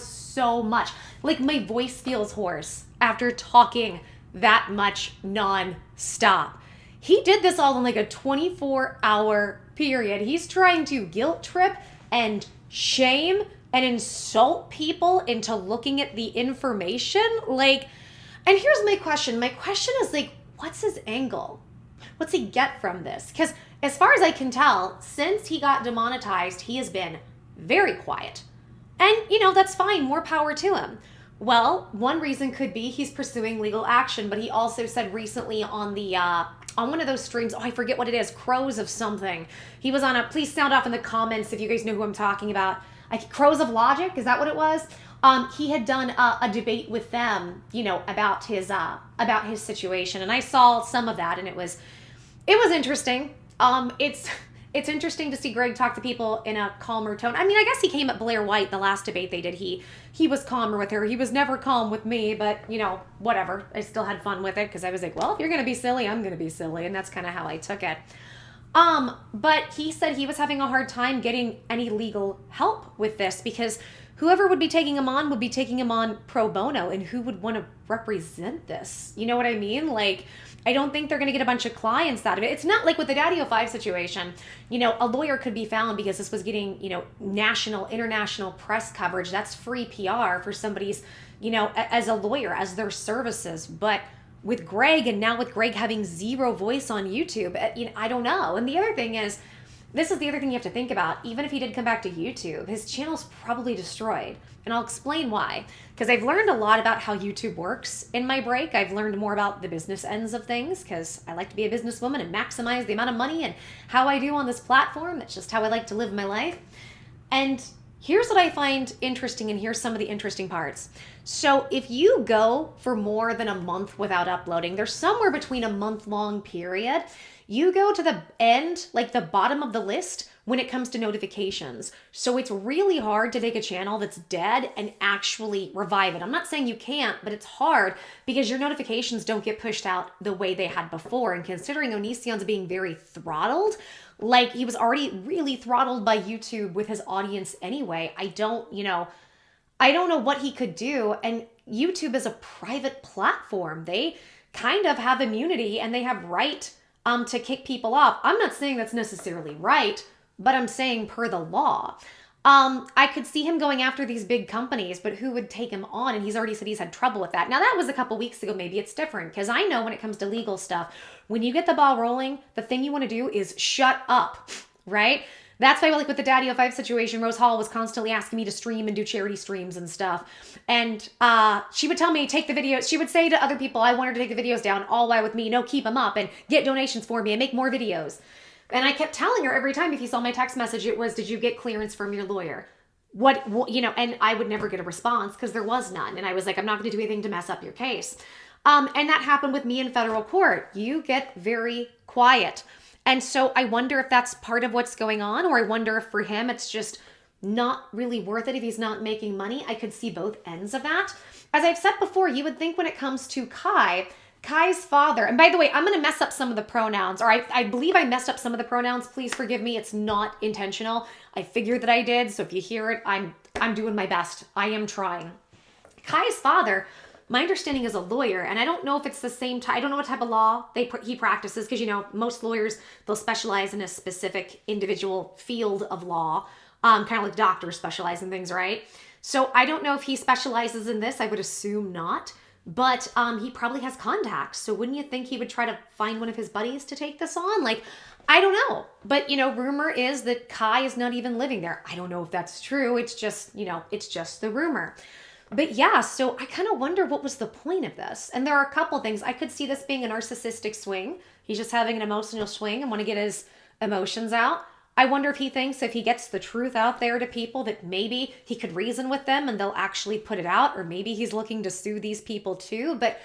so much. Like my voice feels hoarse after talking that much non-stop. He did this all in like a 24-hour period. He's trying to guilt trip and shame and insult people into looking at the information. Like, and here's my question. My question is like, what's his angle? What's he get from this? Because as far as I can tell, since he got demonetized, he has been very quiet. And, that's fine. More power to him. Well, one reason could be he's pursuing legal action, but he also said recently on the on one of those streams, I forget what it is, Crows of something. He was on a, please sound off in the comments if you guys know who I'm talking about. Crows of Logic, is that what it was? He had done a debate with them, about his situation, and I saw some of that, and it was interesting. It's interesting to see Greg talk to people in a calmer tone. I mean, I guess he came at Blair White the last debate they did. He was calmer with her. He was never calm with me, but whatever. I still had fun with it because I was like, well, if you're gonna be silly, I'm gonna be silly, and that's kind of how I took it. But he said he was having a hard time getting any legal help with this because whoever would be taking him on would be taking him on pro bono, and who would want to represent this? You know what I mean? Like, I don't think they're going to get a bunch of clients out of it. It's not like with the Daddy 05 situation, a lawyer could be found because this was getting, national, international press coverage. That's free PR for somebody's, as a lawyer, as their services. But with Greg, and now with Greg having zero voice on YouTube, I don't know. And the other thing is, this is the other thing you have to think about. Even if he did come back to YouTube, his channel's probably destroyed. And I'll explain why. Because I've learned a lot about how YouTube works in my break. I've learned more about the business ends of things because I like to be a businesswoman and maximize the amount of money and how I do on this platform. That's just how I like to live my life. And here's what I find interesting, and here's some of the interesting parts. So if you go for more than a month without uploading, there's somewhere between a month-long period, you go to the end, like the bottom of the list, when it comes to notifications. So it's really hard to take a channel that's dead and actually revive it. I'm not saying you can't, but it's hard because your notifications don't get pushed out the way they had before. And considering Onision's being very throttled, like he was already really throttled by YouTube with his audience anyway, I don't know what he could do. And YouTube is a private platform. They kind of have immunity and they have right to kick people off. I'm not saying that's necessarily right, but I'm saying per the law. I could see him going after these big companies, but who would take him on? And he's already said he's had trouble with that. Now that was a couple weeks ago. Maybe it's different because I know when it comes to legal stuff, when you get the ball rolling, the thing you want to do is shut up, right? That's why, like with the Daddy 05 situation, Rose Hall was constantly asking me to stream and do charity streams and stuff. And she would tell me, take the videos. She would say to other people, I want her to take the videos down, all while with me, no, keep them up and get donations for me and make more videos. And I kept telling her every time, if you saw my text message, it was, did you get clearance from your lawyer? What and I would never get a response because there was none. And I was like, I'm not going to do anything to mess up your case. And that happened with me in federal court. You get very quiet. And so I wonder if that's part of what's going on, or I wonder if for him, it's just not really worth it if he's not making money. I could see both ends of that. As I've said before, you would think when it comes to Kai's father, and by the way, I'm going to mess up some of the pronouns, or I believe I messed up some of the pronouns. Please forgive me. It's not intentional. I figured that I did. So if you hear it, I'm doing my best. I am trying. Kai's father, my understanding is a lawyer, and I don't know if it's the same type. I don't know what type of law he practices because, most lawyers, they'll specialize in a specific individual field of law, kind of like doctors specialize in things, right? So I don't know if he specializes in this. I would assume not, but he probably has contacts. So wouldn't you think he would try to find one of his buddies to take this on? Like, I don't know. But, rumor is that Kai is not even living there. I don't know if that's true. It's just, it's just the rumor. But yeah, so I kind of wonder what was the point of this. And there are a couple things. I could see this being a narcissistic swing. He's just having an emotional swing and want to get his emotions out. I wonder if he thinks if he gets the truth out there to people that maybe he could reason with them and they'll actually put it out, or maybe he's looking to sue these people too. But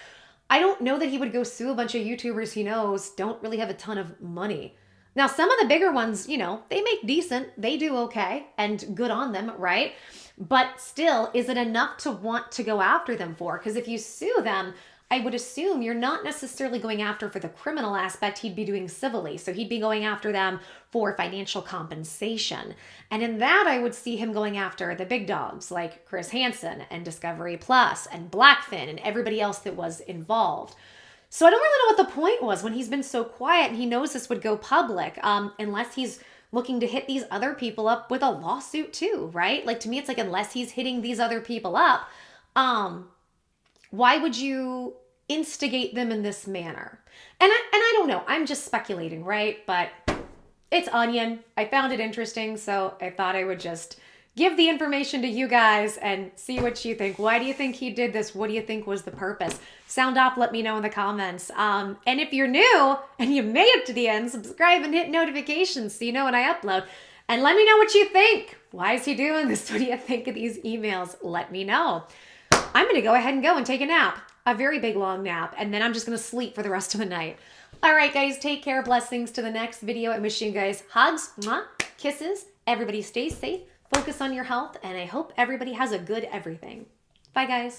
I don't know that he would go sue a bunch of YouTubers he knows don't really have a ton of money. Now, some of the bigger ones, they make decent, they do okay, and good on them, right? But still, is it enough to want to go after them for? Because if you sue them, I would assume you're not necessarily going after for the criminal aspect. He'd be doing civilly. So he'd be going after them for financial compensation. And in that, I would see him going after the big dogs like Chris Hansen and Discovery Plus and Blackfin and everybody else that was involved. So I don't really know what the point was when he's been so quiet and he knows this would go public, unless he's looking to hit these other people up with a lawsuit too, right? Like, to me, it's like, unless he's hitting these other people up, why would you instigate them in this manner? And I don't know. I'm just speculating, right? But it's Onion. I found it interesting, so I thought I would just give the information to you guys and see what you think. Why do you think he did this? What do you think was the purpose? Sound off, let me know in the comments. And if you're new and you made it to the end, subscribe and hit notifications so you know when I upload. And let me know what you think. Why is he doing this? What do you think of these emails? Let me know. I'm going to go ahead and go and take a nap. A very big long nap. And then I'm just going to sleep for the rest of the night. All right, guys, take care. Blessings to the next video. I'm wishing you guys hugs, mwah, kisses. Everybody stay safe. Focus on your health. And I hope everybody has a good everything. Bye, guys.